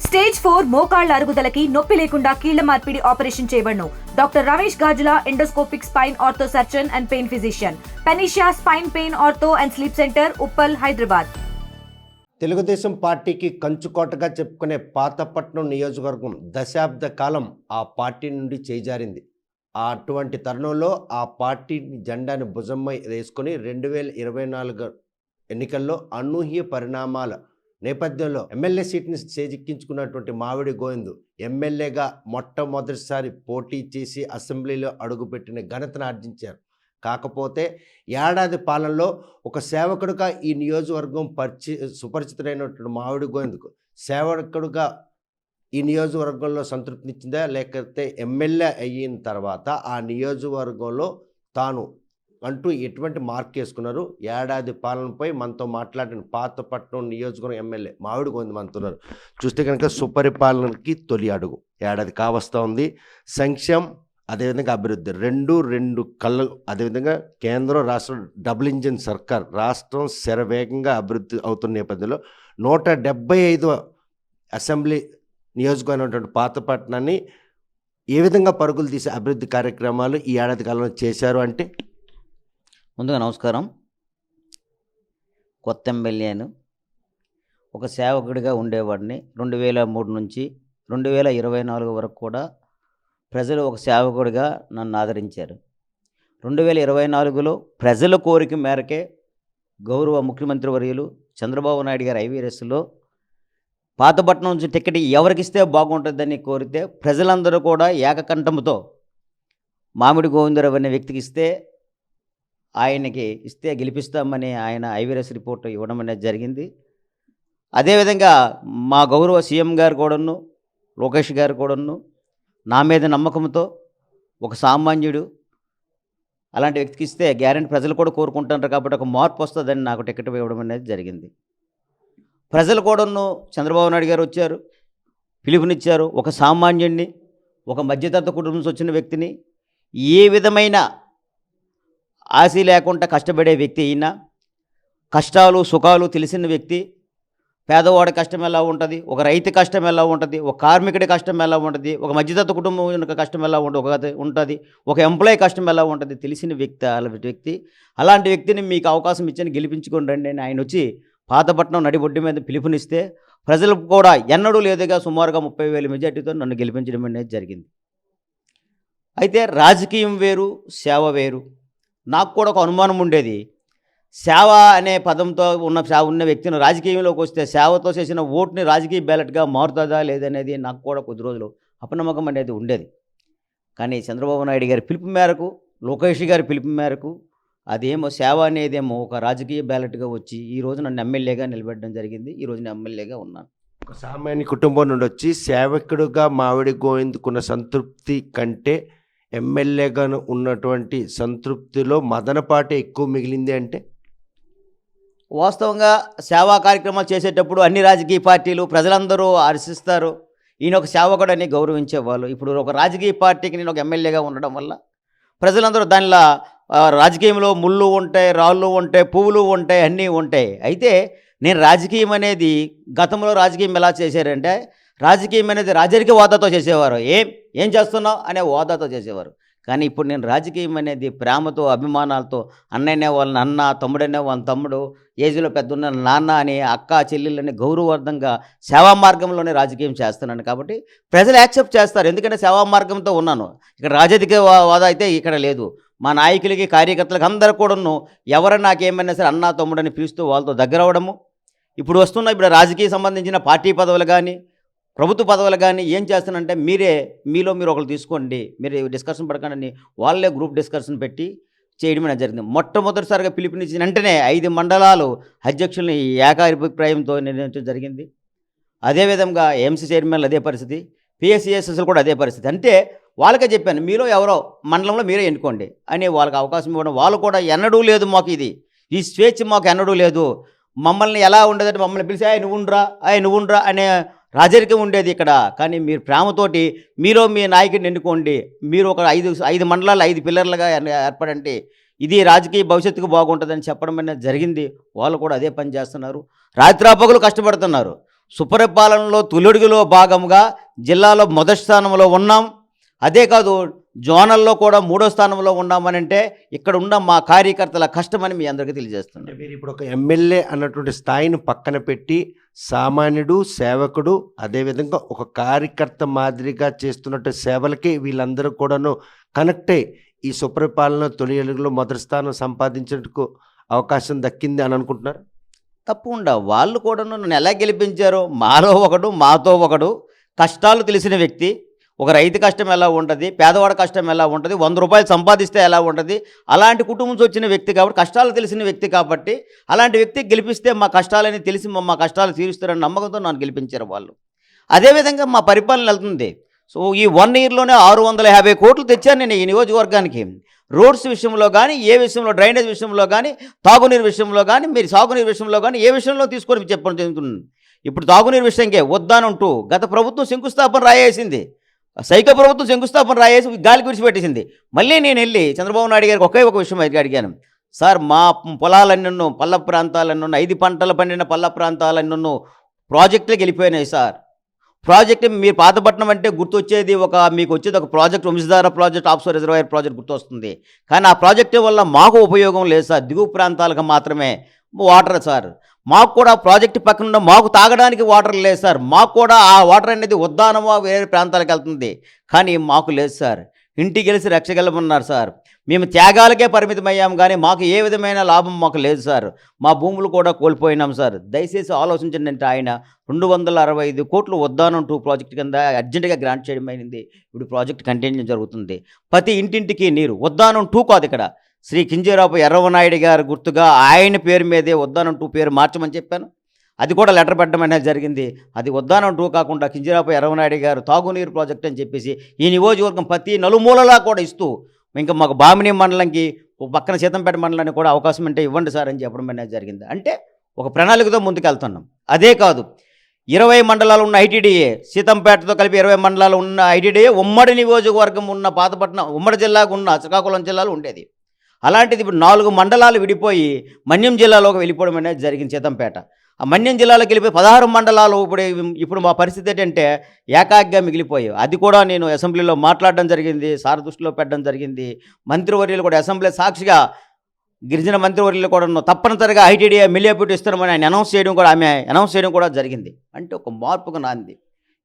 Stage 4 మోకాళ్ల అరుగుదలకి నొప్పి లేకుండా కీళ్ల మార్పిడి ఆపరేషన్ చేయబడును. Doctor Ramesh Gajula, endoscopic spine ortho surgeon and pain physician, పెనిషియా spine pain ortho and sleep centre, Uppal, Hyderabad. Telugu Desam పార్టీకి కంచుకోటగా చెప్పుకునే పాతపట్నం నియోజకవర్గం దశాబ్ద కాలం ఆ పార్టీ నుండి చేజారింది. అటువంటి తరుణంలో ఆ పార్టీ జెండాను భుజంపై వేసుకొని 2024 ఎన్నికల్లో అనూహ్య పరిణామాల నేపథ్యంలో ఎమ్మెల్యే సీట్ని చేజిక్కించుకున్నటువంటి మామిడి గోవింద్ ఎమ్మెల్యేగా మొట్టమొదటిసారి పోటీ చేసి అసెంబ్లీలో అడుగుపెట్టిన ఘనతను ఆర్జించారు. కాకపోతే ఏడాది పాలనలో ఒక సేవకుడిగా ఈ నియోజకవర్గం సుపరిచితుడైనటువంటి మామిడి గోవింద్కు సేవకుడిగా ఈ నియోజకవర్గంలో సంతృప్తినిచ్చిందా, లేకపోతే ఎమ్మెల్యే అయిన తర్వాత ఆ నియోజకవర్గంలో తాను అంటూ ఎటువంటి మార్క్ వేసుకున్నారు? ఏడాది పాలనపై మనతో మాట్లాడిన పాతపట్నం నియోజకవర్గం ఎమ్మెల్యే మామిడి గోవింద్ మనతున్నారు. చూస్తే కనుక సుపరిపాలనకి తొలి అడుగు ఏడాది కావస్తూ ఉంది. సంక్షేమం అదేవిధంగా అభివృద్ధి రెండు కళ్ళు. అదేవిధంగా కేంద్రం రాష్ట్రం డబుల్ ఇంజిన్ సర్కార్, రాష్ట్రం శరవేగంగా అభివృద్ధి అవుతున్న నేపథ్యంలో 175వ అసెంబ్లీ నియోజకవర్గమైనటువంటి పాతపట్నాన్ని ఏ విధంగా పరుగులు తీసే అభివృద్ధి కార్యక్రమాలు ఈ ఏడాది కాలంలో చేశారు అంటే? ముందుగా నమస్కారం. కొత్త ఎమ్మెల్యేను, ఒక సేవకుడిగా ఉండేవాడిని. 2003 నుంచి 2024 వరకు కూడా ప్రజలు ఒక సేవకుడిగా నన్ను ఆదరించారు. 2024లో ప్రజల కోరిక మేరకే గౌరవ ముఖ్యమంత్రి వర్యులు చంద్రబాబు నాయుడు గారి ఐవీఆర్ఎస్లో పాతపట్నం నుంచి టికెట్ ఎవరికిస్తే బాగుంటుందని కోరితే ప్రజలందరూ కూడా ఏకకంఠంతో మామిడి గోవిందరావు అనే వ్యక్తికి ఆయనకి ఇస్తే గెలిపిస్తామని ఆయన ఐవీఆర్ఎస్ రిపోర్ట్ ఇవ్వడం అనేది జరిగింది. అదేవిధంగా మా గౌరవ సీఎం గారు కూడాను, లోకేష్ గారు కూడాను నా మీద నమ్మకంతో ఒక సామాన్యుడు అలాంటి వ్యక్తికి ఇస్తే గ్యారెంటీ ప్రజలు కూడా కోరుకుంటున్నారు కాబట్టి ఒక మార్పు వస్తుందని నాకు టికెట్ ఇవ్వడం అనేది జరిగింది. ప్రజలు కూడాను చంద్రబాబు నాయుడు గారు వచ్చారు, పిలుపునిచ్చారు. ఒక సామాన్యుడిని, ఒక మధ్యతరగతి కుటుంబం నుంచి వచ్చిన వ్యక్తిని, ఏ విధమైన ఆశ లేకుండా కష్టపడే వ్యక్తి అయినా, కష్టాలు సుఖాలు తెలిసిన వ్యక్తి, పేదవాడి కష్టం ఎలా ఉంటుంది, ఒక రైతు కష్టం ఎలా ఉంటుంది, ఒక కార్మికుడి కష్టం ఎలా ఉంటుంది, ఒక మధ్యతరగతి కుటుంబం యొక్క కష్టం ఎలా ఉంటుంది, ఒక ఎంప్లాయీ కష్టం ఎలా ఉంటుంది తెలిసిన వ్యక్తి. అలాంటి వ్యక్తిని మీకు అవకాశం ఇచ్చని గెలిపించుకొని రండి అని ఆయన వచ్చి పాతపట్నం నడిబొడ్డు మీద పిలుపునిస్తే ప్రజలు కూడా ఎన్నడూ లేదుగా సుమారుగా 30,000 మెజార్టీతో నన్ను గెలిపించడం అనేది జరిగింది. అయితే రాజకీయం వేరు, సేవ వేరు. నాకు కూడా ఒక అనుమానం ఉండేది, సేవ అనే పదంతో ఉన్న వ్యక్తిని రాజకీయంలోకి వస్తే సేవతో చేసిన ఓటుని రాజకీయ బ్యాలెట్గా మారుతుందా లేదనేది నాకు కూడా కొద్ది రోజులు అపనమ్మకం అనేది ఉండేది. కానీ చంద్రబాబు నాయుడు గారి పిలుపు మేరకు, లోకేష్ గారి పిలుపు మేరకు అదేమో సేవ అనేదేమో ఒక రాజకీయ బ్యాలెట్గా వచ్చి ఈరోజు నన్ను ఎమ్మెల్యేగా నిలబెట్టడం జరిగింది. ఈరోజు నేను ఎమ్మెల్యేగా ఉన్నాను. ఒక సామాన్య కుటుంబం నుండి వచ్చి సేవకుడుగా మామిడి గోవింద్కున్న సంతృప్తి కంటే ఎమ్మెల్యేగా ఉన్నటువంటి సంతృప్తిలో మదనపాటి ఎక్కువ మిగిలింది అంటే? వాస్తవంగా సేవా కార్యక్రమాలు చేసేటప్పుడు అన్ని రాజకీయ పార్టీలు ప్రజలందరూ హర్షిస్తారు, ఈయన ఒక సేవకుడని గౌరవించేవాళ్ళు. ఇప్పుడు ఒక రాజకీయ పార్టీకి నేను ఒక ఎమ్మెల్యేగా ఉండడం వల్ల ప్రజలందరూ దానిలో రాజకీయంలో ముళ్ళు ఉంటాయి, రాళ్ళు ఉంటాయి, పువ్వులు ఉంటాయి, అన్నీ ఉంటాయి. అయితే నేను రాజకీయం అనేది గతంలో రాజకీయం ఎలా చేశారంటే, రాజకీయం అనేది రాజకీయ హోదాతో చేసేవారు. ఏం చేస్తున్నావు అనే హోదాతో చేసేవారు. కానీ ఇప్పుడు నేను రాజకీయం అనేది ప్రేమతో, అభిమానాలతో, అన్నయ్యనే వాళ్ళని అన్న, తమ్ముడనే వాళ్ళని తమ్ముడు, ఏజ్లో పెద్దన్న నాన్న అని, అక్క చెల్లెళ్ళని గౌరవవర్ధంగా సేవా మార్గంలోనే రాజకీయం చేస్తున్నాను. కాబట్టి ప్రజలు యాక్సెప్ట్ చేస్తారు, ఎందుకంటే సేవా మార్గంతో ఉన్నాను. ఇక్కడ రాజకీయ హోదా అయితే ఇక్కడ లేదు. మా నాయకులకి, కార్యకర్తలకు అందరూ కూడాను ఎవరైనా నాకేమైనా సరే అన్న, తమ్ముడని పిలుస్తూ వాళ్ళతో దగ్గర అవ్వడము. ఇప్పుడు రాజకీయ సంబంధించిన పార్టీ పదవులు కానీ, ప్రభుత్వ పదవులు కానీ ఏం చేస్తానంటే మీలో మీరు ఒకరు తీసుకోండి, మీరు డిస్కషన్ పడకండి, వాళ్ళే గ్రూప్ డిస్కషన్ పెట్టి చేయడం అనేది జరిగింది. మొట్టమొదటిసారిగా పిలుపునిచ్చిన వెంటనే 5 మండలాలు అధ్యక్షుల్ని ఏకాభిప్రాయంతో నిర్ణయించడం జరిగింది. అదేవిధంగా ఎంసీ చైర్మన్లు అదే పరిస్థితి, పిఎస్సిఎస్ఎస్లు కూడా అదే పరిస్థితి. అంటే వాళ్ళకే చెప్పాను, మీలో ఎవరో మండలంలో మీరే ఎన్నుకోండి అని వాళ్ళకి అవకాశం ఇవ్వడం. వాళ్ళు కూడా ఎన్నడూ లేదు మాకు ఈ స్వేచ్ఛ మాకు ఎన్నడూ లేదు. మమ్మల్ని ఎలా ఉండేదంటే మమ్మల్ని పిలిచి నువ్వుండ్రా అనే రాజరికం ఉండేది ఇక్కడ. కానీ మీరు ప్రేమతోటి మీలో మీ నాయకుడిని ఎన్నుకోండి, మీరు ఒక 5 మండలాలు 5 పిల్లర్లుగా ఏర్పడండి, ఇది రాజకీయ భవిష్యత్తుకు బాగుంటుందని చెప్పడం అనేది జరిగింది. వాళ్ళు కూడా అదే పని చేస్తున్నారు, రాత్రాపగలు కష్టపడుతున్నారు. సుపరిపాలనలో తొలిడుగులో భాగంగా జిల్లాలో మొదటి స్థానంలో ఉన్నాం. అదే కాదు, జోనల్లో కూడా 3వ స్థానంలో ఉన్నామని అంటే ఇక్కడ ఉన్న మా కార్యకర్తల కష్టమని మీ అందరికీ తెలియజేస్తున్నాను. మీరు ఇప్పుడు ఒక ఎమ్మెల్యే అన్నటువంటి స్థాయిని పక్కన పెట్టి సామాన్యుడు, సేవకుడు, అదేవిధంగా ఒక కార్యకర్త మాదిరిగా చేస్తున్నట్టు సేవలకి వీళ్ళందరూ కూడాను కనెక్ట్ అయ్యి ఈ సుపరిపాలన తొలి అడుగులో మొదటి స్థానం సంపాదించేందుకు అవకాశం దక్కింది అని అనుకుంటున్నారు. తప్పకుండా వాళ్ళు కూడా నన్ను ఎలా గెలిపించారో, మాలో ఒకడు మాతో ఒకడు, కష్టాలు తెలిసిన వ్యక్తి, ఒక రైతు కష్టం ఎలా ఉంటుంది, పేదవాడి కష్టం ఎలా ఉంటుంది, 100 రూపాయలు సంపాదిస్తే ఎలా ఉంటుంది, అలాంటి కుటుంబం నుంచి వచ్చిన వ్యక్తి కాబట్టి, కష్టాలు తెలిసిన వ్యక్తి కాబట్టి, అలాంటి వ్యక్తి గెలిపిస్తే మా కష్టాలని తెలిసి మా కష్టాలు తీరుస్తారని నమ్మకంతో నన్ను గెలిపించారు వాళ్ళు. అదేవిధంగా మా పరిపాలన వెళ్తుంది. సో ఈ 1 ఇయర్లోనే 650 కోట్లు తెచ్చాను నేను ఈ నియోజకవర్గానికి. రోడ్స్ విషయంలో కానీ, ఏ విషయంలో, డ్రైనేజ్ విషయంలో కానీ, తాగునీరు విషయంలో కానీ, మీరు సాగునీరు విషయంలో కానీ, ఏ విషయంలో తీసుకొని చెప్పడం జరుగుతుంది. ఇప్పుడు తాగునీరు విషయంకే వద్దానంటూ గత ప్రభుత్వం శంకుస్థాపన రాయేసింది. సైకో ప్రభుత్వం శంకుస్థాపన రాయేసి గాలి విడిచిపెట్టేసింది. మళ్ళీ నేను వెళ్ళి చంద్రబాబు నాయుడు గారికి ఒకే ఒక విషయం అడిగాను. సార్, మా పొలాలన్నీ పల్ల ప్రాంతాలన్నీ 5 పంటలు పండిన పల్ల ప్రాంతాలన్నీ ప్రాజెక్టులకు వెళ్ళిపోయినాయి సార్. ప్రాజెక్ట్ మీరు పాతపట్నం అంటే గుర్తొచ్చేది మీకు వచ్చేది ఒక project, Vamsadhara project, offshore reservoir project గుర్తొస్తుంది. కానీ ఆ ప్రాజెక్టు వల్ల మాకు ఉపయోగం లేదు సార్, దిగువ ప్రాంతాలకు మాత్రమే వాటర్ సార్. మాకు కూడా ప్రాజెక్టు పక్కన మాకు తాగడానికి వాటర్ లేదు సార్. మాకు కూడా ఆ వాటర్ అనేది ఉద్దానమో వేరే ప్రాంతాలకు వెళ్తుంది, కానీ మాకు లేదు సార్. ఇంటికి గెలిచి రక్షగలమన్నారు సార్. మేము త్యాగాలకే పరిమితమయ్యాం, కానీ మాకు ఏ విధమైన లాభం మాకు లేదు సార్. మా భూములు కూడా కోల్పోయినాం సార్. దయచేసి ఆలోచించండి అంటే ఆయన 265 కోట్లు ఉద్దానం 2 ప్రాజెక్ట్ కింద అర్జెంటుగా గ్రాంట్ చేయడం అయింది. ఇప్పుడు ప్రాజెక్ట్ కంటిన్యూ జరుగుతుంది. ప్రతి ఇంటింటికి నీరు. ఉద్దానం 2 కాదు, ఇక్కడ శ్రీ కింజరాపు ఎర్రవనాయుడు గారు గుర్తుగా ఆయన పేరు మీదే ఉద్దానం 2 పేరు మార్చమని చెప్పాను. అది కూడా లెటర్ పెట్టడం అనేది జరిగింది. అది ఉద్దానం 2 కాకుండా కింజరాపు ఎర్రవనాయుడు గారు తాగునీరు ప్రాజెక్ట్ అని చెప్పేసి ఈ నియోజకవర్గం ప్రతి నలుమూలలా కూడా ఇస్తూ, ఇంకా మాకు బామిని మండలంకి పక్కన సీతంపేట మండలానికి కూడా అవకాశం అంటే ఇవ్వండి సార్ అని చెప్పడం అనేది జరిగింది. అంటే ఒక ప్రణాళికతో ముందుకెళ్తున్నాం. అదే కాదు, 20 మండలాలు ఉన్న ఐటీడీఏ, సీతంపేటతో కలిపి 20 మండలాలు ఉన్న ఐటీడీఏ ఉమ్మడి నియోజకవర్గం ఉన్న పాతపట్నం ఉమ్మడి జిల్లాకు ఉన్న శ్రీకాకుళం జిల్లాలో ఉండేది. అలాంటిది ఇప్పుడు 4 మండలాలు విడిపోయి మన్యం జిల్లాలోకి వెళ్ళిపోవడం అనేది జరిగింది. సీతంపేట ఆ మన్యం జిల్లాలోకి వెళ్ళిపోయి 16 మండలాలు ఇప్పుడు మా పరిస్థితి ఏంటంటే ఏకాగ్గా మిగిలిపోయాయి. అది కూడా నేను అసెంబ్లీలో మాట్లాడడం జరిగింది, సార్ దృష్టిలో పెట్టడం జరిగింది. మంత్రివర్యులు కూడా అసెంబ్లీ సాక్షిగా గిరిజన మంత్రివర్యులు కూడా తప్పనిసరిగా ఐటీడీఏ మిలియపేట ఇస్తున్నామని ఆమె అనౌన్స్ చేయడం కూడా జరిగింది. అంటే ఒక మార్పుకు నాంది.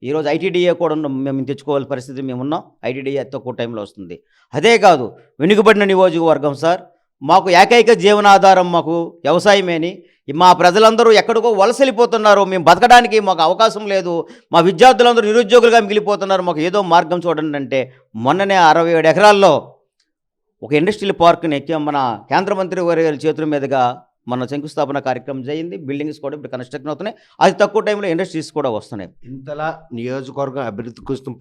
ఈరోజు ఐటీడీఏ కూడా మేము తెచ్చుకోవాల్సిన పరిస్థితి మేము ఉన్నాం. ఐటీడీఏ తక్కువ టైంలో వస్తుంది. అదే కాదు, వెనుకబడిన నియోజకవర్గం సార్, మాకు ఏకైక జీవనాధారం మాకు వ్యవసాయమేని. మా ప్రజలందరూ ఎక్కడికో వలస వెళ్ళిపోతున్నారు, మేము బతకడానికి మాకు అవకాశం లేదు, మా విద్యార్థులందరూ నిరుద్యోగులుగా మిగిలిపోతున్నారు, మాకు ఏదో మార్గం చూడండి అంటే మొన్ననే 67 ఎకరాల్లో ఒక ఇండస్ట్రియల్ పార్క్ని మన కేంద్ర మంత్రి వారి చేతుల మీదుగా మన శంకుస్థాపన కార్యక్రమం జరిగింది. బిల్డింగ్స్ కూడా ఇప్పుడు కన్స్ట్రక్షన్ అవుతున్నాయి. అది తక్కువ టైంలో ఇండస్ట్రీస్ కూడా వస్తున్నాయి. ఇంతలా నియోజకవర్గం అభివృద్ధి కోసం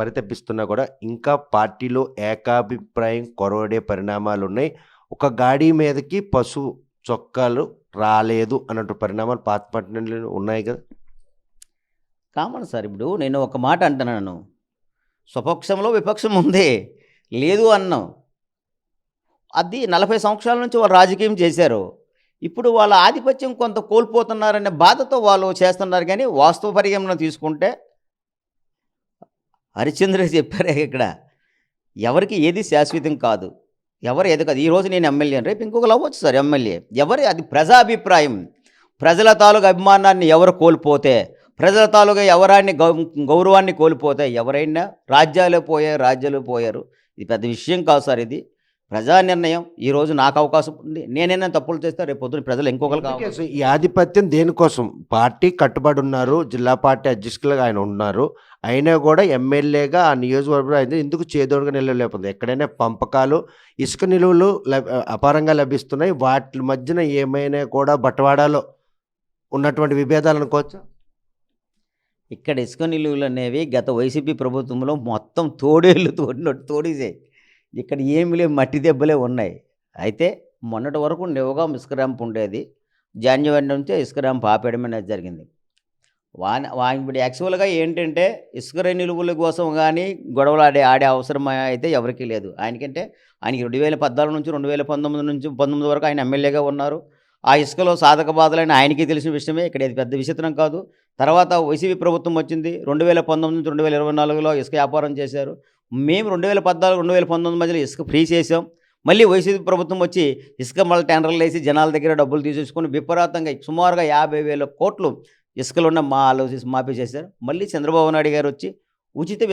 పరితపిస్తున్నా కూడా ఇంకా పార్టీలో ఏకాభిప్రాయం కొరవడే పరిణామాలు ఉన్నాయి. ఒక గాడి మీదకి పశువు చొక్కాలు రాలేదు అన్నట్టు పరిణామాలు పాతపట్నంలో ఉన్నాయి కదా. Common sir. ఇప్పుడు నేను ఒక మాట అంటున్నాను, స్వపక్షంలో విపక్షం ఉంది లేదు అన్నాం. అది 40 సంవత్సరాల నుంచి వాళ్ళు రాజకీయం చేశారు. ఇప్పుడు వాళ్ళ ఆధిపత్యం కొంత కోల్పోతున్నారనే బాధతో వాళ్ళు చేస్తున్నారు. కానీ వాస్తవ పరిగణన తీసుకుంటే హరిశ్చంద్ర చెప్పారే, ఇక్కడ ఎవరికి ఏది శాశ్వతం కాదు, ఎవరు ఏది కాదు. ఈరోజు నేను ఎమ్మెల్యే, రేపు ఇంకొకరు అవ్వచ్చు సార్ ఎమ్మెల్యే. అది ప్రజాభిప్రాయం. ప్రజల తాలూకు అభిమానాన్ని ఎవరు కోల్పోతే, ప్రజల తాలూకా గౌరవాన్ని కోల్పోతే ఎవరైనా రాజ్యాలు పోయారు. ఇది పెద్ద విషయం కాదు సార్. ఇది ప్రజా నిర్ణయం. ఈరోజు నాకు అవకాశం ఉంది, నేనైనా తప్పులు చేస్తే రేపు పొద్దున ప్రజలు ఇంకొకరు కావాలి. ఈ ఆధిపత్యం దేనికోసం? పార్టీ కట్టుబడి ఉన్నారు, జిల్లా పార్టీ అధ్యక్షులుగా ఆయన ఉన్నారు, అయినా కూడా ఎమ్మెల్యేగా ఆ నియోజకవర్గంలో అయితే ఎందుకు చేదోడుగా నిలవలేకపోతుంది? ఎక్కడైనా పంపకాలు, ఇసుక నిలువలు అపారంగా లభిస్తున్నాయి. వాటి మధ్యన ఏమైనా కూడా బట్వాడాలో ఉన్నటువంటి విభేదాలు అనుకోవచ్చు. ఇక్కడ ఇసుక నిలువలు అనేవి గత వైసీపీ ప్రభుత్వంలో మొత్తం తోడేళ్ళు తోడేసాయి. ఇక్కడ ఏమి లేవు, మట్టి దెబ్బలే ఉన్నాయి. అయితే మొన్నటి వరకు నివగాం ఇసుక ర్యాంప్ ఉండేది. జాన్యువరి నుంచే ఇసుక ర్యాంప్ ఆపేయడం అనేది జరిగింది. ఇప్పుడు యాక్చువల్గా ఏంటంటే ఇసుక నిలువల కోసం కానీ గొడవలు ఆడే అవసరం అయితే ఎవరికీ లేదు. ఆయనకి 2014 నుంచి 2019 వరకు ఆయన ఎమ్మెల్యేగా ఉన్నారు. ఆ ఇసుకలో సాధక బాధలని ఆయనకి తెలిసిన విషయమే. ఇక్కడ ఇది పెద్ద విచిత్రం కాదు. తర్వాత వైసీపీ ప్రభుత్వం వచ్చింది. 2019 నుంచి 2024లో ఇసుక వ్యాపారం చేశారు. మేము 2014, 2019 మధ్యలో ఇసుక ఫ్రీ చేసాం. మళ్ళీ వైసీపీ ప్రభుత్వం వచ్చి ఇసుక మళ్ళీ టెండర్లు వేసి జనాల దగ్గర డబ్బులు తీసేసుకొని విపరీతంగా సుమారుగా 50,000 కోట్లు ఇసుకలున్న ఆలోచించి మాఫీ చేశారు. మళ్ళీ చంద్రబాబు నాయుడు గారు వచ్చి ఉచిత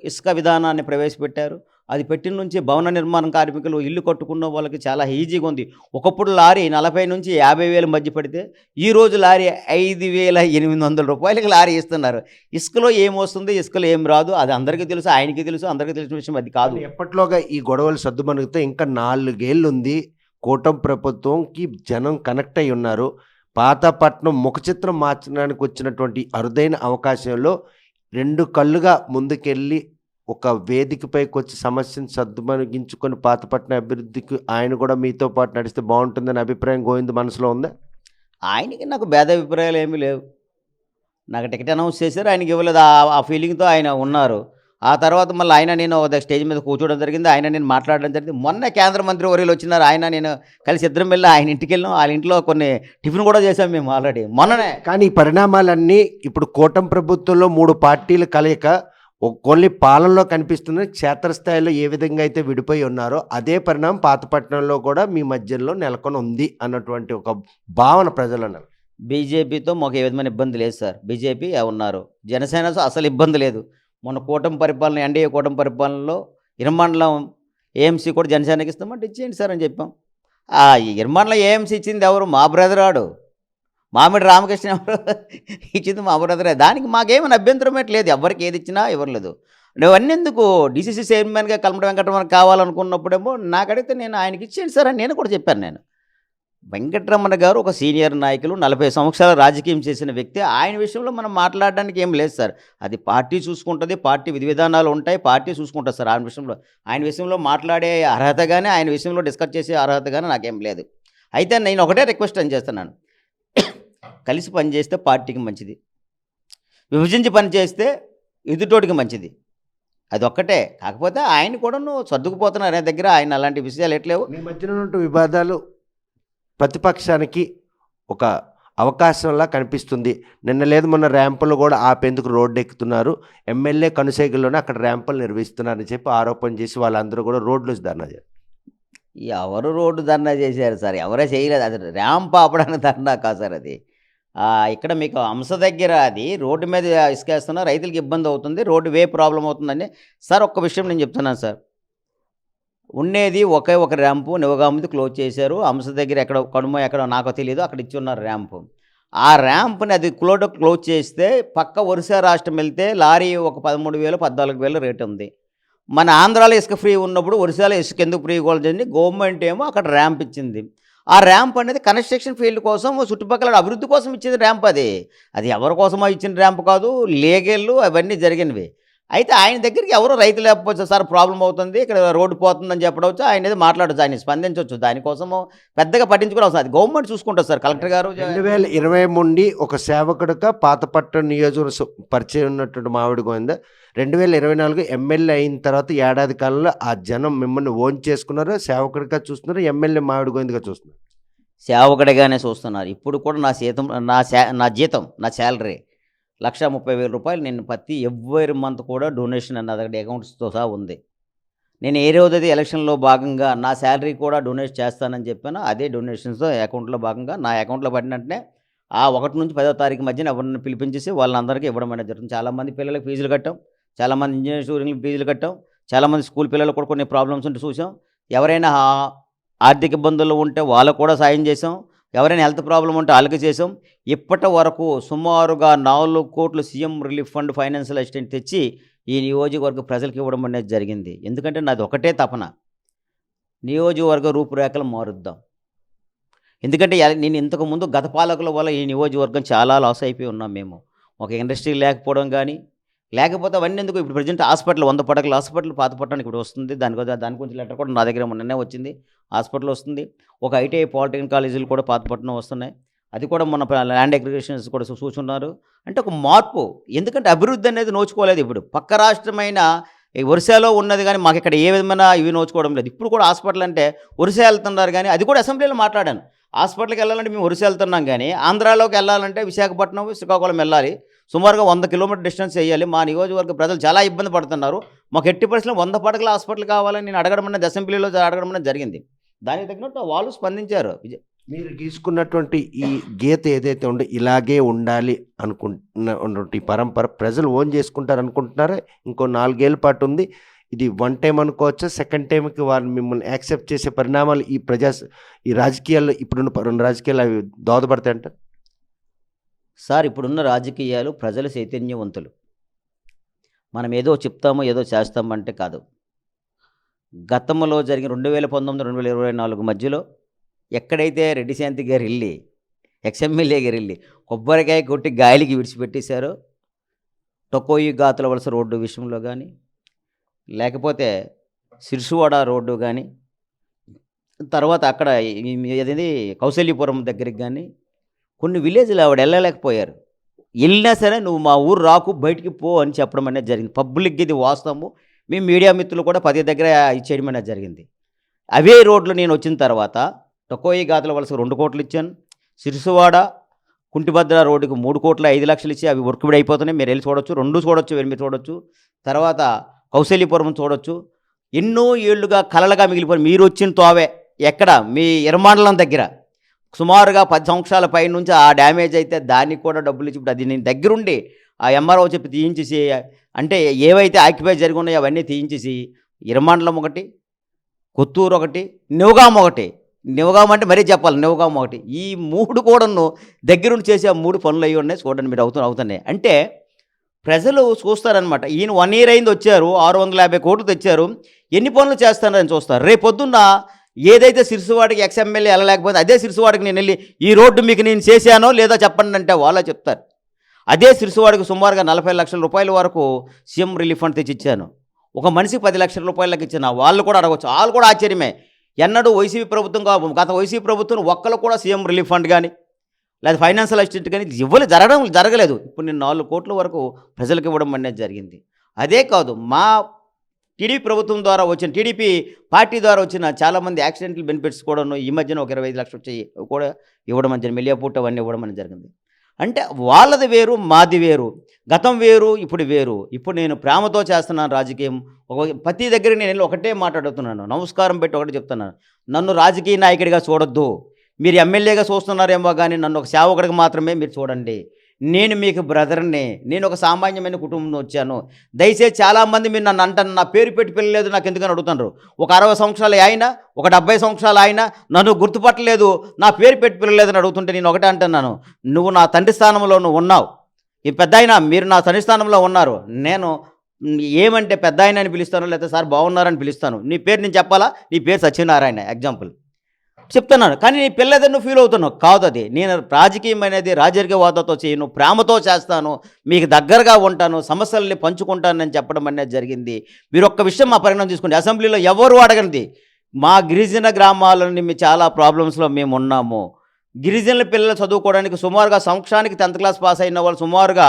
ఇసుక విధానాన్ని ప్రవేశపెట్టారు. అది పెట్టిన నుంచి భవన నిర్మాణ కార్మికులు ఇల్లు కట్టుకున్న వాళ్ళకి చాలా ఈజీగా ఉంది. ఒకప్పుడు లారీ 40 నుంచి 50,000 మధ్య పడితే ఈరోజు లారీ 5,800 రూపాయలకి లారీ ఇస్తున్నారు. ఇసుకలో ఏమొస్తుంది, ఇసుకలో ఏం రాదు, అది అందరికీ తెలుసు, ఆయనకి తెలుసు, అందరికీ తెలిసిన విషయం అది కాదు. ఎప్పట్లోగా ఈ గొడవలు సర్దుమణిగితే ఇంకా 4 ఏళ్ళు ఉంది. కూటమి ప్రభుత్వంకి జనం కనెక్ట్ అయి ఉన్నారు. పాతపట్నం ముఖ చిత్రం మార్చడానికి వచ్చినటువంటి అరుదైన అవకాశంలో 2 కళ్ళుగా ముందుకెళ్ళి ఒక వేదికపైకి వచ్చి సమస్యను సద్దుమణిగించుకొని పాతపట్నం అభివృద్ధికి ఆయన కూడా మీతో పాటు నడిస్తే బాగుంటుందని అభిప్రాయం గోవింద్ మనసులో ఉందా? ఆయనకి నాకు భేదాభిప్రాయాలు ఏమీ లేవు. నాకు టికెట్ అనౌన్స్ చేశారు, ఆయనకి ఇవ్వలేదు. ఆ ఫీలింగ్తో ఆయన ఉన్నారు. ఆ తర్వాత మళ్ళీ ఆయన నేను ఒక స్టేజ్ మీద కూర్చోవడం జరిగింది. ఆయన నేను మాట్లాడడం జరిగింది. మొన్న కేంద్ర మంత్రి వర్యులు వచ్చినారు. ఆయన నేను కలిసి ఇద్దరం వెళ్ళి ఆయన ఇంటికి వెళ్ళాం. వాళ్ళ ఇంట్లో కొన్ని టిఫిన్ కూడా చేసాం మేము ఆల్రెడీ మొన్ననే. కానీ ఈ పరిణామాలన్నీ ఇప్పుడు కూటమి ప్రభుత్వంలో 3 పార్టీల కలయిక కొన్ని పాలనలో కనిపిస్తుంది. క్షేత్రస్థాయిలో ఏ విధంగా అయితే విడిపోయి ఉన్నారో అదే పరిణామం పాతపట్నంలో కూడా మీ మధ్యలో నెలకొని ఉంది అన్నటువంటి ఒక భావన ప్రజలు అన్నారు. బీజేపీతో మాకు ఏ విధమైన ఇబ్బంది లేదు సార్. బీజేపీ ఉన్నారు, జనసేనతో అసలు ఇబ్బంది లేదు. మొన్న కూటమి పరిపాలన, ఎన్డీఏ కూటమి పరిపాలనలో ఇరమండలం ఏఎంసీ కూడా జనసేనకి ఇస్తామంటే ఇచ్చేయండి సార్ అని చెప్పాం. ఆ ఇరమండలం ఏఎంసీ ఇచ్చింది ఎవరు? మా బ్రదర్ ఆడు, మామిడి రామకృష్ణ ఎవరు ఇచ్చింది మా బ్రదరే. దానికి మాకేమైనా అభ్యంతరం లేదు. ఎవరికి ఏది ఇచ్చినా ఇవ్వలేదు. నువ్వన్నీ ఎందుకు డీసీసీ చైర్మన్గా కల్మట వెంకటరమణ కావాలనుకున్నప్పుడేమో నాకు అడిగితే నేను ఆయనకి ఇచ్చేయండి సార్ అని నేను కూడా చెప్పాను. నేను వెంకటరమణ గారు ఒక సీనియర్ నాయకులు, 40 సంవత్సరాల రాజకీయం చేసిన వ్యక్తి. ఆయన విషయంలో మనం మాట్లాడడానికి ఏం లేదు సార్. అది పార్టీ చూసుకుంటుంది, పార్టీ విధి విధానాలు ఉంటాయి, పార్టీ చూసుకుంటుంది సార్. ఆయన విషయంలో మాట్లాడే అర్హత కానీ ఆయన విషయంలో డిస్కస్ చేసే అర్హత కానీ నాకేం లేదు. అయితే నేను ఒకటే రిక్వెస్ట్ అని చేస్తున్నాను, కలిసి పనిచేస్తే పార్టీకి మంచిది, విభజించి పనిచేస్తే ఎదుటోటికి మంచిది. అది ఒక్కటే. కాకపోతే ఆయన కూడా సర్దుకుపోతున్నారు ఆయన దగ్గర. ఆయన అలాంటి విషయాలు ఎట్లేవు. మీ మధ్యన ఉన్న వివాదాలు ప్రతిపక్షానికి ఒక అవకాశంలా కనిపిస్తుంది. నిన్న లేదు మొన్న ర్యాంపులు కూడా ఆపేందుకు రోడ్డు ఎక్కుతున్నారు. ఎమ్మెల్యే కనుసైగుల్లోనే అక్కడ ర్యాంపులు నిర్వహిస్తున్నారని చెప్పి ఆరోపణ చేసి వాళ్ళందరూ కూడా రోడ్లు ధర్నా చేశారు. ఎవరు రోడ్డు ధర్నా చేశారు సార్? ఎవరే చేయలేదు. అది ర్యాంప్ ఆపడానికి ధర్నా కాదు సార్. అది ఇక్కడ మీకు అంశ దగ్గర అది రోడ్డు మీద ఇసుకేస్తున్నా, రైతులకి ఇబ్బంది అవుతుంది, రోడ్డు వే ప్రాబ్లం అవుతుందని. సార్ ఒక్క విషయం నేను చెప్తున్నాను సార్. ఉండేది ఒకే ఒక ర్యాంపు, నివగాముది క్లోజ్ చేశారు. అంశ దగ్గర ఎక్కడ కనుమ ఎక్కడో నాకో తెలియదు, అక్కడ ఇచ్చి ఉన్నారు ర్యాంపు. ఆ ర్యాంప్ని అది క్లోజ్ చేస్తే పక్క ఒరిస్సా రాష్ట్రం వెళ్తే లారీ ఒక 13,000, 14,000 రేటు ఉంది. మన ఆంధ్రాలో ఇసుక ఫ్రీ ఉన్నప్పుడు ఒరిస్సాలో ఇసుక ఎందుకు ఫ్రీ ఇవ్వాలని గవర్నమెంట్ ఏమో అక్కడ ర్యాంప్ ఇచ్చింది. ఆ ర్యాంప్ అనేది కన్స్ట్రక్షన్ ఫీల్డ్ కోసం, చుట్టుపక్కల అభివృద్ధి కోసం ఇచ్చింది ర్యాంప్. అది ఎవరి కోసమో ఇచ్చిన ర్యాంప్ కాదు, లీగల్ అవన్నీ జరిగినవి. అయితే ఆయన దగ్గరికి ఎవరో రైతు లేకపోవచ్చు సార్, ప్రాబ్లం అవుతుంది ఇక్కడ రోడ్డు పోతుందని చెప్పవచ్చు, ఆయన ఏదో మాట్లాడచ్చు, ఆయన స్పందించవచ్చు. దానికోసము పెద్దగా పట్టించుకోవడం అవసరం, అది గవర్నమెంట్ చూసుకుంటారు సార్. కలెక్టర్ గారు 2020 నుండి ఒక సేవకుడుగా పాతపట్నం నియోజకవర్గ పరిచయం ఉన్నటువంటి మామిడి గోవింద 2024 ఎమ్మెల్యే అయిన తర్వాత ఏడాది కాలంలో ఆ జనం మిమ్మల్ని ఓన్ చేసుకున్నారు. సేవకుడిగా చూస్తున్నారు, ఎమ్మెల్యే మామిడి గోవిందగా చూస్తున్నారు. సేవకుడిగానే చూస్తున్నారు. ఇప్పుడు కూడా నా జీతం నా శాలరీ 1,30,000 రూపాయలు. నేను ప్రతి ఎవ్రీ మంత్ కూడా డొనేషన్ అన్నది అకౌంట్స్తో సహా ఉంది. నేను ఏ రోజైతే ఎలక్షన్లో భాగంగా నా శాలరీ కూడా డొనేట్ చేస్తానని చెప్పాను, అదే డొనేషన్స్తో అకౌంట్లో భాగంగా నా అకౌంట్లో పడిన వెంటనే ఆ 1 నుంచి 10వ తారీఖు మధ్యన ఎవరిని పిలిపించేసి వాళ్ళందరికీ ఇవ్వడం అనేది జరుగుతుంది. చాలామంది పిల్లలకి ఫీజులు కట్టాం, చాలామంది ఇంజనీరింగ్ ఫీజులు కట్టాం, చాలామంది స్కూల్ పిల్లలు కూడా కొన్ని ప్రాబ్లమ్స్ ఉంటే చూసాం. ఎవరైనా ఆర్థిక ఇబ్బందులు ఉంటే వాళ్ళకు కూడా సాయం చేసాం, ఎవరైనా హెల్త్ ప్రాబ్లం ఉంటే వాళ్ళకి చేసాం. ఇప్పటి వరకు సుమారుగా 4 కోట్లు CM relief fund financial assistant తెచ్చి ఈ నియోజకవర్గ ప్రజలకు ఇవ్వడం అనేది జరిగింది. ఎందుకంటే నాది ఒకటే తపన, నియోజకవర్గ రూపురేఖలు మారుద్దాం. ఎందుకంటే నేను ఇంతకుముందు గత పాలకుల వల్ల ఈ నియోజకవర్గం చాలా లాస్ అయిపోయి ఉన్నాం. మేము ఒక ఇండస్ట్రీ లేకపోవడం కానీ, లేకపోతే అవన్నీ ఎందుకు. ఇప్పుడు ప్రజెంట్ హాస్పిటల్ 100 పడకల హాస్పిటల్ పాతపట్నానికి ఇప్పుడు వస్తుంది. దాని గురించి లెటర్ కూడా నా దగ్గర మొన్ననే వచ్చింది. హాస్పిటల్ వస్తుంది. ఒక ఐటీఐ పాలిటెక్నిక్ కాలేజీలు కూడా పాతపట్నం వస్తున్నాయి. అది కూడా మొన్న ల్యాండ్ అగ్రిగేషన్స్ కూడా చూస్తున్నారు. అంటే ఒక మార్పు. ఎందుకంటే అభివృద్ధి అనేది నోచుకోలేదు. ఇప్పుడు పక్క రాష్ట్రమైన ఒరిస్సాలో ఉన్నది కానీ మాకు ఇక్కడ ఏ విధమైన ఇవి నోచుకోవడం లేదు. ఇప్పుడు కూడా హాస్పిటల్ అంటే ఒరిస్సా వెళ్తున్నారు కానీ, అది కూడా అసెంబ్లీలో మాట్లాడాను. హాస్పిటల్కి వెళ్ళాలంటే మేము ఒరిస్సా వెళ్తున్నాం, కానీ ఆంధ్రాలోకి వెళ్ళాలంటే విశాఖపట్నం, శ్రీకాకుళం వెళ్ళాలి. సుమారుగా 100 కిలోమీటర్ డిస్టెన్స్ వేయాలి. మా నియోజకవర్గ ప్రజలు చాలా ఇబ్బంది పడుతున్నారు. మాకు ఎట్టి పరిస్థితుల్లో 100 పడకల హాస్పిటల్ కావాలని నేను అడగడం అనేది అసెంబ్లీలో అడగడం అనేది జరిగింది. దానికి తగినట్టు వాళ్ళు స్పందించారు. మీరు గీసుకున్నటువంటి ఈ గీత ఏదైతే ఉందో ఇలాగే ఉండాలి అనుకుంటున్నటువంటి పరంపర ప్రజలు ఓన్ చేసుకుంటారు అనుకుంటున్నారా? ఇంకో 4 ఏళ్ళ పాటు ఉంది, ఇది వన్ టైం అనుకోవచ్చా? సెకండ్ టైంకి వాళ్ళు మిమ్మల్ని యాక్సెప్ట్ చేసే పరిణామాలు ఈ రాజకీయాల్లో ఇప్పుడున్న 2 రాజకీయాలు అవి దోహదపడతాయంట? సార్, ఇప్పుడున్న రాజకీయాలు ప్రజలు చైతన్యవంతులు. మనం ఏదో చెప్తామో ఏదో చేస్తామంటే కాదు. గతంలో జరిగిన 2019, 2024 మధ్యలో ఎక్కడైతే రెడ్డి శాంతి గారు వెళ్ళి, ఎక్స్ఎమ్మెల్యే గారు వెళ్ళి కొబ్బరికాయ కొట్టి గాలికి విడిచిపెట్టేశారో, టొకోయి గాతుల వలస రోడ్డు విషయంలో కానీ, లేకపోతే సిర్సువాడ రోడ్డు కానీ, తర్వాత అక్కడ ఏదైంది కౌశల్యపురం దగ్గరికి కానీ కొన్ని విలేజ్లు ఆవిడ వెళ్ళలేకపోయారు. వెళ్ళినా సరే నువ్వు మా ఊరు రాకు, బయటికి పో అని చెప్పడం అనేది జరిగింది. పబ్లిక్ ఇది వాస్తవము. మేము మీడియా మిత్రులు కూడా 10 దగ్గర ఇచ్చేయడం అనేది జరిగింది. అవే రోడ్లు నేను వచ్చిన తర్వాత టొకోయి గాతుల వలస 2 కోట్లు ఇచ్చాను. సిరిసువాడ కుంటిభద్ర రోడ్డుకి 3 కోట్ల 5 లక్షలు ఇచ్చి అవి వర్క్ అయిపోతున్నాయి. మీరు వెళ్ళి చూడొచ్చు, 2 చూడొచ్చు, 8 చూడొచ్చు. తర్వాత కౌశల్యపురం చూడొచ్చు. ఎన్నో ఏళ్లుగా కలలుగా మిగిలిపోయి మీరు వచ్చిన తోవే ఎక్కడ మీ ఇరమండలం దగ్గర సుమారుగా 10 సంవత్సరాల పై నుంచి ఆ డ్యామేజ్ అయితే దానికి కూడా డబ్బులు ఇచ్చి ఇప్పుడు అది నేను దగ్గరుండి ఆ ఎంఆర్ఓ చెప్పి తీయించేసి, అంటే ఏవైతే ఆక్యుపై జరిగి ఉన్నాయో అవన్నీ తీయించేసి ఇరమండలం ఒకటి, కొత్తూరు ఒకటి, నివగాం ఒకటి. నివగాం అంటే మరీ చెప్పాలి, నివగాం ఒకటి. ఈ 3 కూడాను దగ్గరుండి చేసి ఆ 3 పనులు అయ్యి ఉన్నాయి. చూడండి మీరు అవుతున్నాయి. అంటే ప్రజలు చూస్తారనమాట. ఈయన 1 ఇయర్ అయింది, వచ్చారు 650 కోట్లు తెచ్చారు, ఎన్ని పనులు చేస్తారని చూస్తారు. రేపొద్దున్న ఏదైతే సిరిసువాడికి ఎక్స్ఎమ్మెల్యే వెళ్ళలేకపోతే అదే సిరిసువాడికి నేను వెళ్ళి ఈ రోడ్డు మీకు నేను చేశానో లేదో చెప్పండి అంటే వాళ్ళే చెప్తారు. అదే సిరిసువాడికి సుమారుగా 40 లక్షల రూపాయల వరకు సీఎం రిలీఫ్ ఫండ్ తెచ్చి ఇచ్చాను. ఒక మనిషికి 10 లక్షల రూపాయలకి ఇచ్చిన వాళ్ళు కూడా అడగవచ్చు. వాళ్ళు కూడా ఆశ్చర్యమే. ఎన్నడూ వైసీపీ ప్రభుత్వం గత వైసీపీ ప్రభుత్వం ఒక్కరు కూడా సీఎం రిలీఫ్ ఫండ్ కానీ లేదా ఫైనాన్షియల్ అసిస్టెంట్ కానీ జరగలేదు. ఇప్పుడు నేను 4 కోట్ల వరకు ప్రజలకు ఇవ్వడం అనేది జరిగింది. అదే కాదు, మా టీడీపీ ప్రభుత్వం ద్వారా వచ్చిన, టీడీపీ పార్టీ ద్వారా వచ్చిన చాలామంది యాక్సిడెంటల్ బెనిఫిట్స్ కూడా ఈ మధ్యన ఒక 25 లక్షలు వచ్చాయి కూడా ఇవ్వడం అని జరిగింది. మెలియాపూట్ అవన్నీ ఇవ్వడం అని జరిగింది. అంటే వాళ్ళది వేరు, మాది వేరు, గతం వేరు, ఇప్పుడు వేరు. ఇప్పుడు నేను ప్రేమతో చేస్తున్నాను రాజకీయం. ప్రతి దగ్గర నేను వెళ్ళి ఒకటే మాట్లాడుతున్నాను, నమస్కారం పెట్టి ఒకటి చెప్తున్నాను, నన్ను రాజకీయ నాయకుడిగా చూడొద్దు. మీరు ఎమ్మెల్యేగా చూస్తున్నారేమో కానీ నన్ను ఒక సేవకుడికి మాత్రమే మీరు చూడండి. నేను మీకు బ్రదర్ని, నేను ఒక సామాన్యమైన కుటుంబం వచ్చాను. దయచేసి చాలామంది మీరు నన్ను అంటాను, నా పేరు పెట్టి పిల్లలేదు నాకు ఎందుకని అడుగుతున్నారు. ఒక 60 సంవత్సరాలు ఆయన, ఒక 70 సంవత్సరాలు ఆయన నన్ను గుర్తుపట్టలేదు, నా పేరు పెట్టి పిల్లలేదని అడుగుతుంటే నేను ఒకటే అంటున్నాను, నువ్వు నా తండ్రి స్థానంలో నువ్వు ఉన్నావు. ఈ పెద్ద ఆయన మీరు నా తండ్రి స్థానంలో ఉన్నారు. నేను ఏమంటే పెద్ద ఆయన అని పిలుస్తాను, లేకపోతే సార్ బాగున్నారని పిలుస్తాను. నీ పేరు నేను చెప్పాలా? నీ పేరు సత్యనారాయణ ఎగ్జాంపుల్ చెప్తున్నాను. కానీ నీ పిల్లదని నువ్వు ఫీల్ అవుతున్నావు. కాదు, అది నేను రాజకీయం అనేది రాజకీయవాదతో చేయను, ప్రేమతో చేస్తాను, మీకు దగ్గరగా ఉంటాను, సమస్యల్ని పంచుకుంటానని చెప్పడం అనేది జరిగింది. మీరు ఒక్క విషయం మా పరిణామం తీసుకోండి. అసెంబ్లీలో ఎవరు అడగనిది, మా గిరిజన గ్రామాలని మీ చాలా ప్రాబ్లమ్స్లో మేము ఉన్నాము. గిరిజనుల పిల్లలు చదువుకోవడానికి సుమారుగా సంవత్సరానికి 10th క్లాస్ పాస్ అయిన వాళ్ళు సుమారుగా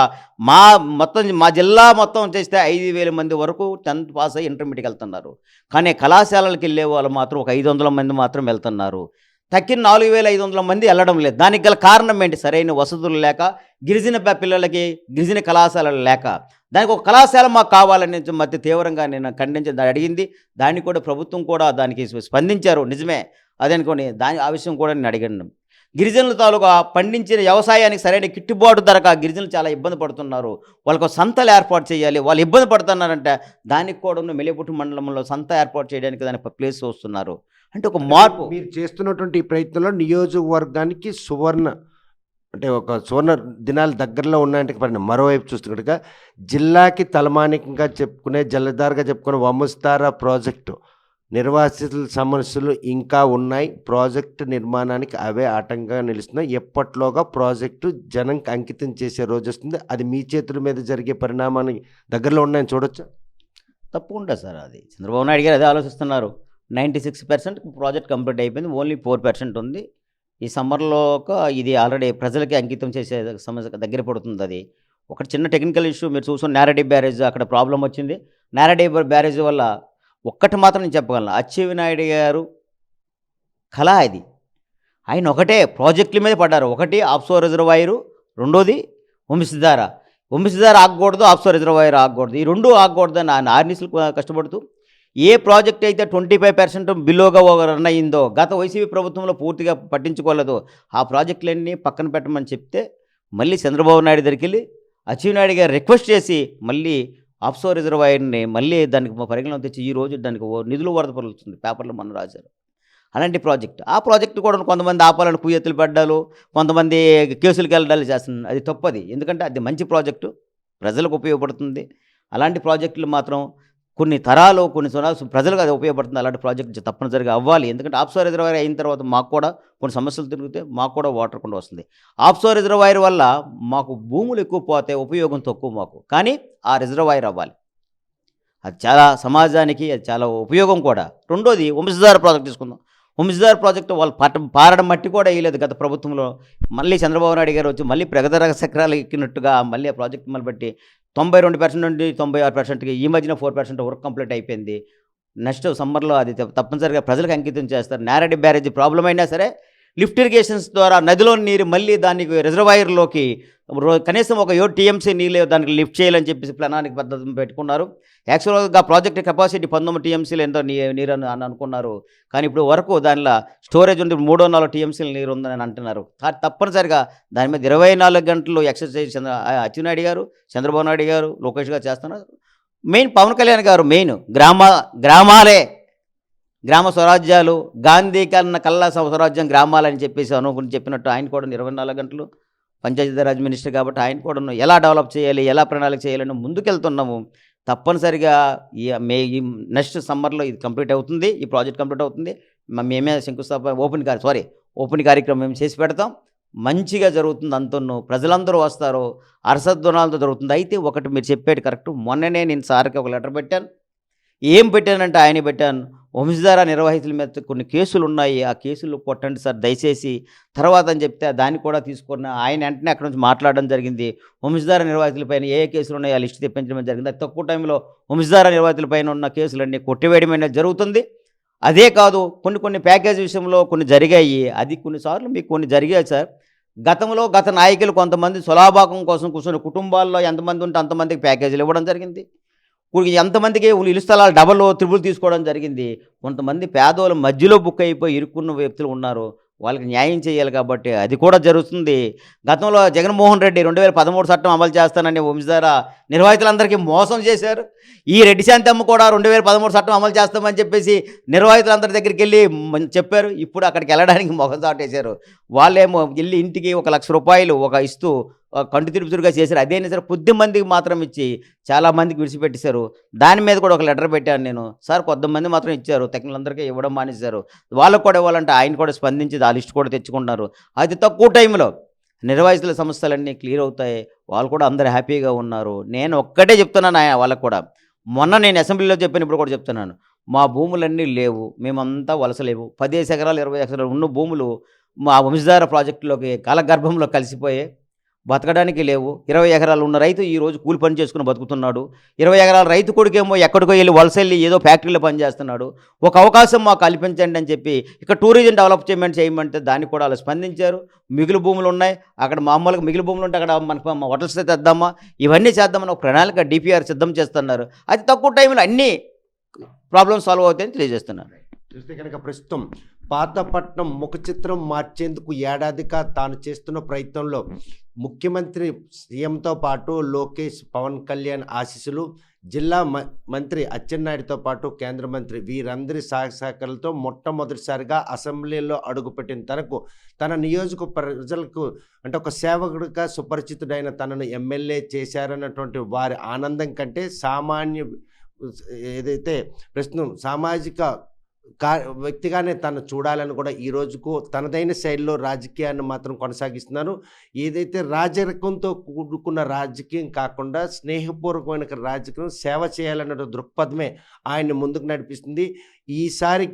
మా జిల్లా మొత్తం చేస్తే 5,000 మంది వరకు 10th పాస్ అయ్యి ఇంటర్మీడియట్కి వెళ్తున్నారు. కానీ కళాశాలలకు వెళ్ళే వాళ్ళు మాత్రం ఒక 500 మంది మాత్రం వెళ్తున్నారు. తక్కిన 4,500 మంది వెళ్ళడం లేదు. దానికి గల కారణం ఏంటి? సరైన వసతులు లేక, గిరిజన పిల్లలకి గిరిజన కళాశాలలు లేక. దానికి ఒక కళాశాల మాకు కావాలని మధ్య తీవ్రంగా నేను ఖండించి అడిగింది. దాన్ని కూడా ప్రభుత్వం కూడా దానికి స్పందించారు, నిజమే అదనుకోని ఆ విషయం కూడా నేను అడిగాను. గిరిజనుల తాలూకా పండించిన వ్యవసాయానికి సరైన గిట్టుబాటు ధరక గిరిజనులు చాలా ఇబ్బంది పడుతున్నారు. వాళ్ళకు సంతలు ఏర్పాటు చేయాలి, వాళ్ళు ఇబ్బంది పడుతున్నారంటే దానికి కూడా మెలియాపుట్టు మండలంలో సంత ఏర్పాటు చేయడానికి దానికి ప్లేస్ వస్తున్నారు. అంటే ఒక మార్పు మీరు చేస్తున్నటువంటి ఈ ప్రయత్నంలో నియోజకవర్గానికి ఒక సువర్ణ దినాలు దగ్గరలో ఉన్నాయంటే పరిణామం. మరోవైపు చూస్తున్నట్టుగా జిల్లాకి తలమానికంగా చెప్పుకునే, జలధారగా చెప్పుకునే వంశధార ప్రాజెక్టు నిర్వాసితుల సమస్యలు ఇంకా ఉన్నాయి. ప్రాజెక్టు నిర్మాణానికి అవే ఆటంకంగా నిలుస్తున్నాయి. ఎప్పట్లోగా ప్రాజెక్టు జనంకి అంకితం చేసే రోజు వస్తుంది. అది మీ చేతుల మీద జరిగే పరిణామానికి దగ్గరలో ఉన్నాయని చూడొచ్చా? తప్పకుండా సార్. అది చంద్రబాబు నాయుడు గారు అదే ఆలోచిస్తున్నారు. 96% ప్రాజెక్ట్ కంప్లీట్ అయిపోయింది, ఓన్లీ 4% ఉంది. ఈ సమ్మర్లో ఇది ఆల్రెడీ ప్రజలకి అంకితం చేసే సమస్య దగ్గర పడుతుంది. అది ఒక చిన్న టెక్నికల్ ఇష్యూ మీరు చూసుకుని నారాయణ బ్యారేజ్ అక్కడ ప్రాబ్లం వచ్చింది. నారాయణ బ్యారేజ్ వల్ల ఒక్కటి మాత్రం నేను చెప్పగలను, అచ్చెన్నాయుడు గారు కళ ఇది. ఆయన ఒకటే ప్రాజెక్టుల మీద పడ్డారు. ఒకటి ఆఫ్షోర్ రిజర్వాయరు, రెండోది వంశధార ఆగకూడదు, ఆఫ్షోర్ రిజర్వాయర్ ఆగకూడదు. ఈ రెండు ఆగకూడదని ఆయన ఆర్నిస్లు కష్టపడుతూ ఏ ప్రాజెక్ట్ అయితే 25% బిలోగా రన్ అయ్యిందో గత వైసీపీ ప్రభుత్వంలో పూర్తిగా పట్టించుకోలేదు, ఆ ప్రాజెక్టులన్నీ పక్కన పెట్టమని చెప్తే మళ్ళీ చంద్రబాబు నాయుడు దగ్గరికి వెళ్ళి అచ్చెన్నాయుడు గారు రిక్వెస్ట్ చేసి మళ్ళీ ఆఫ్షోర్ రిజర్వాయర్ని మళ్ళీ దానికి పరిగణలోకి తెచ్చి ఈరోజు దానికి నిధులు వరద పడుతుంది. పేపర్లో మనం రాశారు. అలాంటి ఆ ప్రాజెక్టు కూడా కొంతమంది ఆపాలని కుయ్యెత్తులు పెట్టడాలు, కొంతమంది కేసులకు వెళ్ళడాలు చేస్తున్నారు. అది తప్పది. ఎందుకంటే అది మంచి ప్రాజెక్టు, ప్రజలకు ఉపయోగపడుతుంది. అలాంటి ప్రాజెక్టులు మాత్రం కొన్ని తరాలు ప్రజలకు అది ఉపయోగపడుతుంది. అలాంటి ప్రాజెక్టు తప్పనిసరిగా అవ్వాలి. ఎందుకంటే ఆఫ్షోర్ రిజర్వాయర్ అయిన తర్వాత మాకు కూడా కొన్ని సమస్యలు తిరిగితే మాకు కూడా వాటర్ కుండా వస్తుంది. ఆఫ్షోర్ రిజర్వాయర్ వల్ల మాకు భూములు ఎక్కువ పోతే ఉపయోగం తక్కువ మాకు, కానీ ఆ రిజర్వాయర్ అవ్వాలి. అది చాలా సమాజానికి అది చాలా ఉపయోగం కూడా. రెండోది వంశధార ప్రాజెక్ట్ తీసుకుందాం. వంశధార ప్రాజెక్టు వాళ్ళు పారడం మట్టి కూడా వేయలేదు గత ప్రభుత్వంలో. మళ్ళీ చంద్రబాబు నాయుడు గారు వచ్చి మళ్ళీ ప్రగతి చక్రాలు ఎక్కినట్టుగా మళ్ళీ ఆ ప్రాజెక్టు మళ్ళీ బట్టి 92% నుండి 96%కి ఈ మధ్యన 4% వర్క్ కంప్లీట్ అయిపోయింది. నెక్స్ట్ సమ్మర్లో అది తప్పనిసరిగా ప్రజలకు అంకితం చేస్తారు. నారాయణ బ్యారేజ్ ప్రాబ్లం అయినా సరే లిఫ్ట్ ఇరిగేషన్స్ ద్వారా నదిలోని నీరు మళ్ళీ దానికి రిజర్వాయర్లోకి కనీసం ఒక 7 TMC నీళ్ళు దానికి లిఫ్ట్ చేయాలని చెప్పేసి ప్రణాళిక పద్ధతిని పెట్టుకున్నారు. యాక్చువల్గా ప్రాజెక్ట్ కెపాసిటీ 19 TMCలు ఎంతో నీరు అని అనుకున్నారు. కానీ ఇప్పుడు వరకు దానిలో స్టోరేజ్ ఉంది 3-4 TMCల నీరు ఉందని అంటున్నారు. తప్పనిసరిగా దాని మీద 24 గంటలు ఎక్సర్సైజ్ అచ్చెన్నాయుడు గారు, చంద్రబాబు నాయుడు గారు, లోకేష్ గారు చేస్తున్నారు. మెయిన్ పవన్ కళ్యాణ్ గారు మెయిన్ గ్రామాలే గ్రామ స్వరాజ్యాలు, గాంధీ కల్లా స్వరాజ్యం గ్రామాలని చెప్పేసి అనుకుని చెప్పినట్టు ఆయన కూడా 24 గంటలు పంచాయతీరాజ్ మినిస్టర్ కాబట్టి ఆయన కూడా ఎలా డెవలప్ చేయాలి, ఎలా ప్రణాళిక చేయాలని ముందుకెళ్తున్నాము. తప్పనిసరిగా ఈ నెక్స్ట్ సమ్మర్లో ఇది కంప్లీట్ అవుతుంది. ఈ ప్రాజెక్ట్ కంప్లీట్ అవుతుంది. మేమే శంకుస్థాపన ఓపెన్ కార్యక్రమం మేము చేసి పెడతాం. మంచిగా జరుగుతుంది. అంతను ప్రజలందరూ వస్తారు, అరసద్వనాలతో జరుగుతుంది. అయితే ఒకటి మీరు చెప్పేది కరెక్ట్. మొన్ననే నేను సార్కి ఒక లెటర్ పెట్టాను. ఏం పెట్టానంటే ఆయన పెట్టాను, వంశధార నిర్వాహితుల మీద కొన్ని కేసులు ఉన్నాయి, ఆ కేసులు కొట్టండి సార్ దయచేసి తర్వాత అని చెప్తే దాన్ని కూడా తీసుకున్న ఆయన వెంటనే అక్కడ నుంచి మాట్లాడడం జరిగింది. వంశధార నిర్వాహితులపైన ఏ కేసులు ఉన్నాయో ఆ లిస్ట్ తెప్పించడం జరిగింది. అది తక్కువ టైంలో వంశధార నిర్వాహితులపైన ఉన్న కేసులన్నీ కొట్టివేయడం అనేది జరుగుతుంది. అదే కాదు, కొన్ని ప్యాకేజ్ విషయంలో కొన్ని జరిగాయి. అది కొన్నిసార్లు మీకు కొన్ని జరిగాయి సార్. గత నాయకులు కొంతమంది సులాభాగం కోసం కూర్చొని కుటుంబాల్లో ఎంతమంది ఉంటే అంతమందికి ప్యాకేజీలు ఇవ్వడం జరిగింది. ఎంతమందికి ఇల్లు స్థలాలు డబల్ త్రిబుల్ తీసుకోవడం జరిగింది. కొంతమంది పేదోళ్ళు మధ్యలో బుక్ అయిపోయి ఇరుక్కున్న వ్యక్తులు ఉన్నారు, వాళ్ళకి న్యాయం చేయాలి కాబట్టి అది కూడా జరుగుతుంది. గతంలో జగన్మోహన్ రెడ్డి 2013 చట్టం అమలు చేస్తానని వంశధార నిర్వాహితులందరికీ మోసం చేశారు. ఈ రెడ్డి శాంతమ్మ కూడా 2013 చట్టం అమలు చేస్తామని చెప్పేసి నిర్వాహితులందరి దగ్గరికి వెళ్ళి చెప్పారు. ఇప్పుడు అక్కడికి వెళ్ళడానికి మొహం చాటేశారు. వాళ్ళేమో వెళ్ళి ఇంటికి 1 లక్ష రూపాయలు ఇస్తూ కంటి తిరుపుతురుగా చేశారు. అదేనా సరే కొద్ది మందికి మాత్రం ఇచ్చి చాలామందికి విడిచిపెట్టేశారు. దాని మీద కూడా ఒక లెటర్ పెట్టాను నేను. సార్ కొంతమంది మాత్రం ఇచ్చారు, టెక్నికలందరికీ ఇవ్వడం మానేశారు. వాళ్ళకు కూడా ఇవ్వాలంటే ఆయన కూడా స్పందించి ఆ లిస్ట్ కూడా తెచ్చుకుంటున్నారు. అది తక్కువ టైంలో నిర్వాహితుల సమస్యలన్నీ క్లియర్ అవుతాయి. వాళ్ళు కూడా అందరూ హ్యాపీగా ఉన్నారు. నేను ఒక్కటే చెప్తున్నాను వాళ్ళకు కూడా. మొన్న నేను అసెంబ్లీలో చెప్పాను, ఇప్పుడు కూడా చెప్తున్నాను. మా భూములన్నీ లేవు, మేమంతా వలసలేవు. 10 ఎకరాలు 20 ఎకరాలు ఉన్న భూములు మా వంశధార ప్రాజెక్టులోకి కాలగర్భంలో కలిసిపోయాయి, బతకడానికి లేవు. 20 ఎకరాలు ఉన్న రైతు ఈరోజు కూలి పని చేసుకుని బతుకుతున్నాడు. 20 ఎకరాల రైతు కొడుకేమో ఎక్కడికో వెళ్ళి వలసెళ్ళి ఏదో ఫ్యాక్టరీలో పనిచేస్తున్నాడు. ఒక అవకాశం మాకు కల్పించండి అని చెప్పి ఇక్కడ టూరిజం డెవలప్మెంట్ చేయమంటే దానికి కూడా వాళ్ళు స్పందించారు. మిగులు భూములు ఉన్నాయి, అక్కడ మామూలుగా మిగులు భూములు ఉంటే అక్కడ మనకు హోటల్స్ తెద్దామా, ఇవన్నీ చేద్దామని ఒక ప్రణాళిక DPR సిద్ధం చేస్తున్నారు. అది తక్కువ టైంలో అన్ని ప్రాబ్లమ్స్ సాల్వ్ అవుతాయని తెలియజేస్తున్నారు. చూస్తే కనుక ప్రస్తుతం పాతపట్నం ముఖ చిత్రం మార్చేందుకు ఏడాదిగా తాను చేస్తున్న ప్రయత్నంలో ముఖ్యమంత్రి సీఎంతో పాటు లోకేష్, పవన్ కళ్యాణ్ ఆశీస్సులు, జిల్లా మంత్రి అచ్చెన్నాయుడితో పాటు కేంద్ర మంత్రి వీరందరి సహకారాలతో మొట్టమొదటిసారిగా అసెంబ్లీలో అడుగుపెట్టిన తనకు తన నియోజక ప్రజలకు అంటే ఒక సేవకుడిగా సుపరిచితుడైన తనను ఎమ్మెల్యే చేశారన్నటువంటి వారి ఆనందం కంటే సామాన్య ఏదైతే ప్రస్తుతం సామాజిక వ్యక్తిగానే తను చూడాలని కూడా ఈ రోజుకు తనదైన శైలిలో రాజకీయాన్ని మాత్రం కొనసాగిస్తున్నారు. ఏదైతే రాజరికంతో కూడుకున్న రాజకీయం కాకుండా స్నేహపూర్వకమైన రాజకీయం, సేవ చేయాలన్న దృక్పథమే ఆయన్ని ముందుకు నడిపిస్తుంది. ఈసారి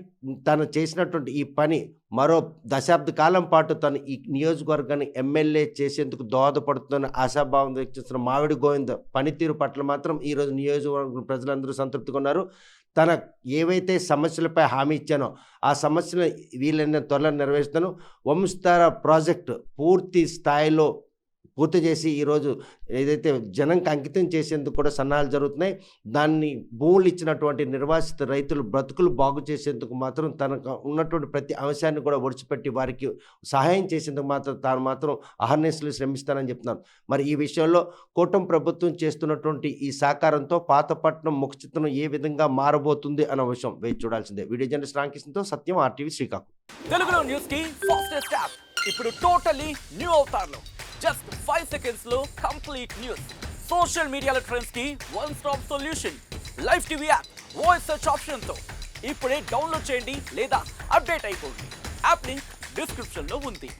తను చేసినటువంటి ఈ పని మరో దశాబ్ద కాలం పాటు తను ఈ నియోజకవర్గాన్ని ఎమ్మెల్యే చేసేందుకు దోహదపడుతున్న ఆశాభావం వ్యక్తిస్తున్న మామిడి గోవింద్ పనితీరు పట్ల మాత్రం ఈరోజు నియోజకవర్గ ప్రజలందరూ సంతృప్తిగా ఉన్నారు. తన ఏవైతే సమస్యలపై హామీ ఇచ్చానో ఆ సమస్యను వీలైన త్వరలో నెరవేరుస్తాను. వంశధార ప్రాజెక్టు పూర్తి స్థాయిలో పూర్తి చేసి ఈరోజు ఏదైతే జనంకి అంకితం చేసేందుకు కూడా సన్నాహాలు జరుగుతున్నాయి. దాన్ని భూములు ఇచ్చినటువంటి నిర్వాసిత రైతులు బ్రతుకులు బాగు చేసేందుకు మాత్రం తనకు ఉన్నటువంటి ప్రతి అంశాన్ని కూడా ఒడిచిపెట్టి వారికి సహాయం చేసేందుకు మాత్రం తాను మాత్రం అహర్నిశలు శ్రమిస్తానని చెప్తున్నాను. మరి ఈ విషయంలో కూటమి ప్రభుత్వం చేస్తున్నటువంటి ఈ సహకారంతో పాతపట్నం ముఖచిత్రం ఏ విధంగా మారబోతుంది అన్న విషయం వేచి చూడాల్సిందే. వీడియో జర్నలిస్ట్ రామకృష్ణతో సత్యం, RTV శ్రీకాకుళం. తెలుగులో న్యూస్ కి ఫాస్టెస్ట్ యాప్ ఇప్పుడు టోటలీ న్యూ అవతార్లో జస్ట్ 5 seconds లో కంప్లీట్ న్యూస్. సోషల్ మీడియాలో ట్రెండ్స్ కి one stop solution. Live TV app voice search option తో ఇప్పుడే డౌన్లోడ్ చేయండి లేదా అప్డేట్ అయిపోండి. యాప్ లింక్ డిస్క్రిప్షన్ లో ఉంది.